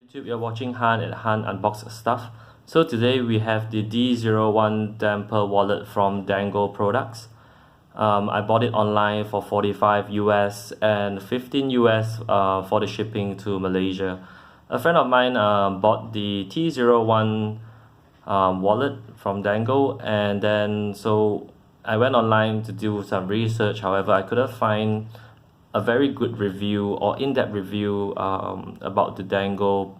YouTube, you're watching Han at Han Unbox Stuff. So today we have the D01 Dapper wallet from Dango products. I bought it online for 45 US and 15 US for the shipping to Malaysia. A friend of mine bought the T01 wallet from Dango, and then so I went online to do some research. However, I couldn't find a very good review or in-depth review about the Dango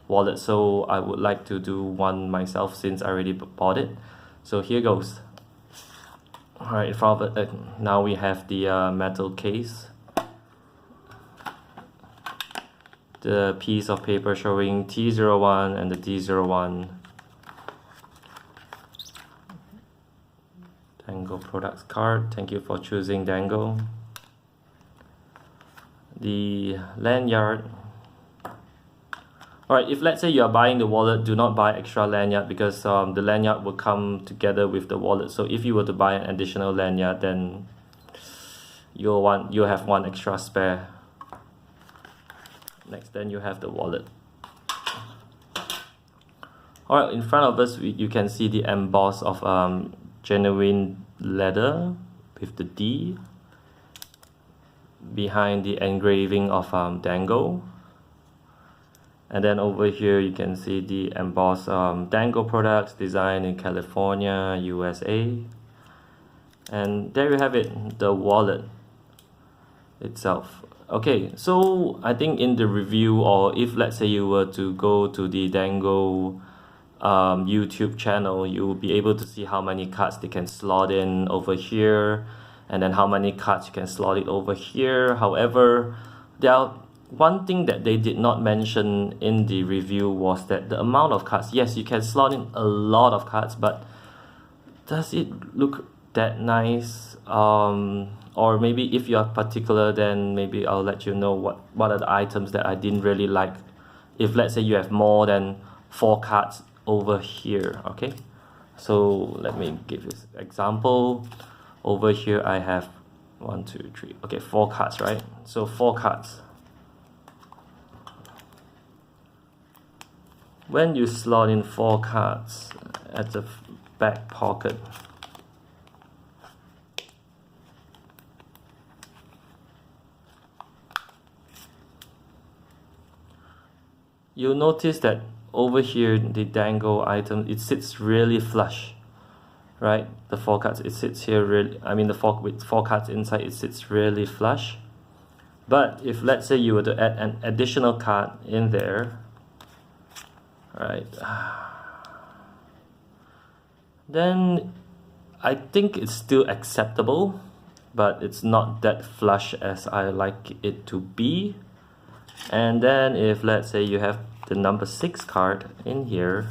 wallet, so I would like to do one myself since I already bought it. So here goes. Alright, in front of it, now we have the metal case, the piece of paper showing T01 and the D01 Dango products card. Thank you for choosing Dango. The lanyard. Alright, if let's say you are buying the wallet, do not buy extra lanyard because the lanyard will come together with the wallet. So if you were to buy an additional lanyard, then you'll have one extra spare. Next, then you have the wallet. Alright, in front of us you can see the emboss of genuine leather with the D behind the engraving of Dango. And then over here you can see the embossed Dango products designed in California, USA. And there you have it, the wallet itself. Okay, so I think in the review, or if let's say you were to go to the Dango YouTube channel, you will be able to see how many cards they can slot in over here, and then how many cards you can slot it over here. However, one thing that they did not mention in the review was that the amount of cards. Yes, you can slot in a lot of cards, but does it look that nice? Or maybe if you are particular, then maybe I'll let you know what are the items that I didn't really like. If let's say you have more than 4 cards over here, okay? So let me give you an example. Over here I have 1, 2, 3, okay, 4 cards, right? So 4 cards. When you slot in 4 cards at the back pocket, you'll notice that over here the Dango item, it sits really flush, right? The 4 cards, it sits here really, I mean with 4 cards inside, it sits really flush. But if let's say you were to add an additional card in there, right, then I think it's still acceptable, but it's not that flush as I like it to be. And then if let's say you have the number 6 card in here,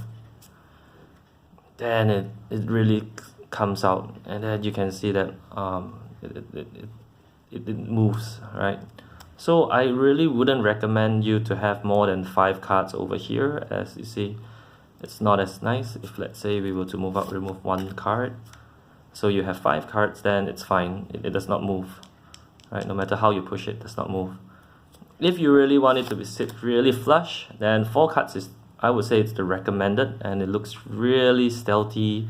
then it really comes out, and then you can see that it moves, right? So I really wouldn't recommend you to have more than 5 cards over here. As you see, it's not as nice. If let's say we were to remove 1 card, so you have 5 cards, then it's fine. It does not move, right? No matter how you push it, does not move. If you really want it to sit really flush, then 4 cards is, I would say, it's the recommended, and it looks really stealthy,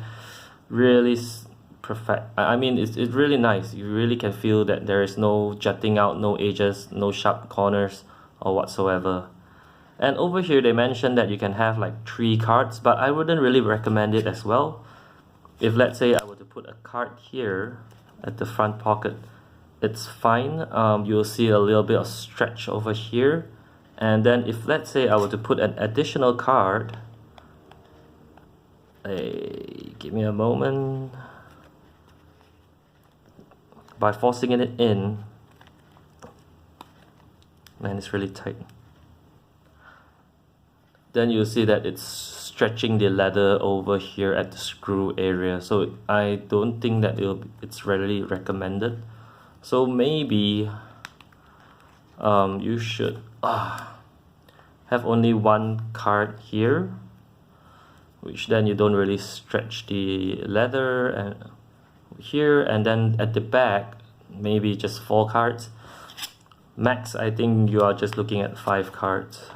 really perfect. I mean, it's really nice. You really can feel that there is no jutting out, no edges, no sharp corners or whatsoever. And over here they mentioned that you can have like 3 cards, but I wouldn't really recommend it as well. If let's say I were to put a card here at the front pocket, it's fine. You'll see a little bit of stretch over here. And then if let's say I were to put an additional card, give me a moment, by forcing it in, man, it's really tight, then you'll see that it's stretching the leather over here at the screw area. So I don't think that it's really recommended. So maybe you should have only 1 card here, which then you don't really stretch the leather, and here, and then at the back maybe just 4 cards max. I think you are just looking at 5 cards.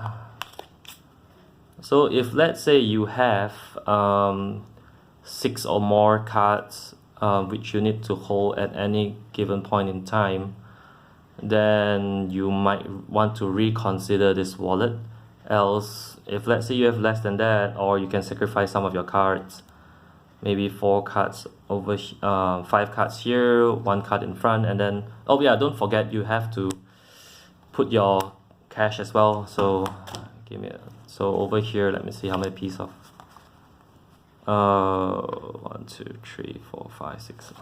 So if let's say you have 6 or more cards which you need to hold at any given point in time, then you might want to reconsider this wallet. Else, if let's say you have less than that, or you can sacrifice some of your cards, maybe 4 cards over 5 cards here, 1 card in front, and then oh yeah, don't forget you have to put your cash as well. So so over here, let me see how many pieces of 1 2 3 4 5 6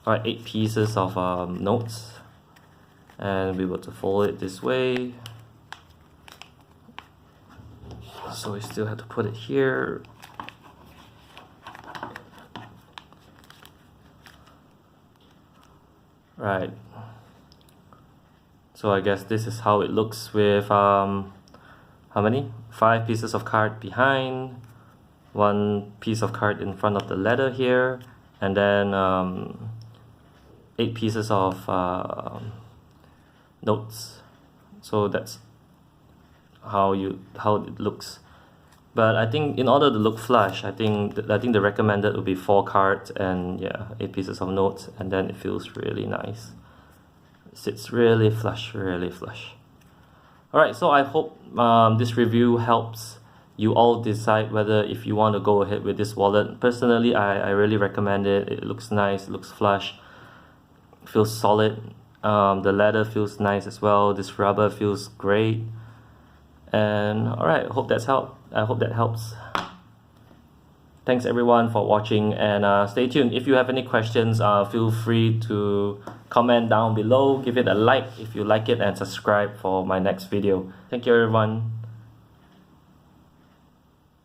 all right, 8 pieces of notes, and we were to fold it this way, so we still have to put it here. Right, so I guess this is how it looks with how many? 5 pieces of card behind, 1 piece of card in front of the letter here, and then 8 pieces of notes. So that's how it looks. But I think in order to look flush, I think the recommended would be 4 cards and yeah, 8 pieces of notes, and then it feels really nice. It sits really flush, really flush. Alright, so I hope this review helps you all decide whether if you want to go ahead with this wallet. Personally, I really recommend it. It looks nice, it looks flush, feels solid. The leather feels nice as well. This rubber feels great. And alright, I hope that helps. Thanks everyone for watching, and stay tuned. If you have any questions, feel free to comment down below. Give it a like if you like it, and subscribe for my next video. Thank you everyone.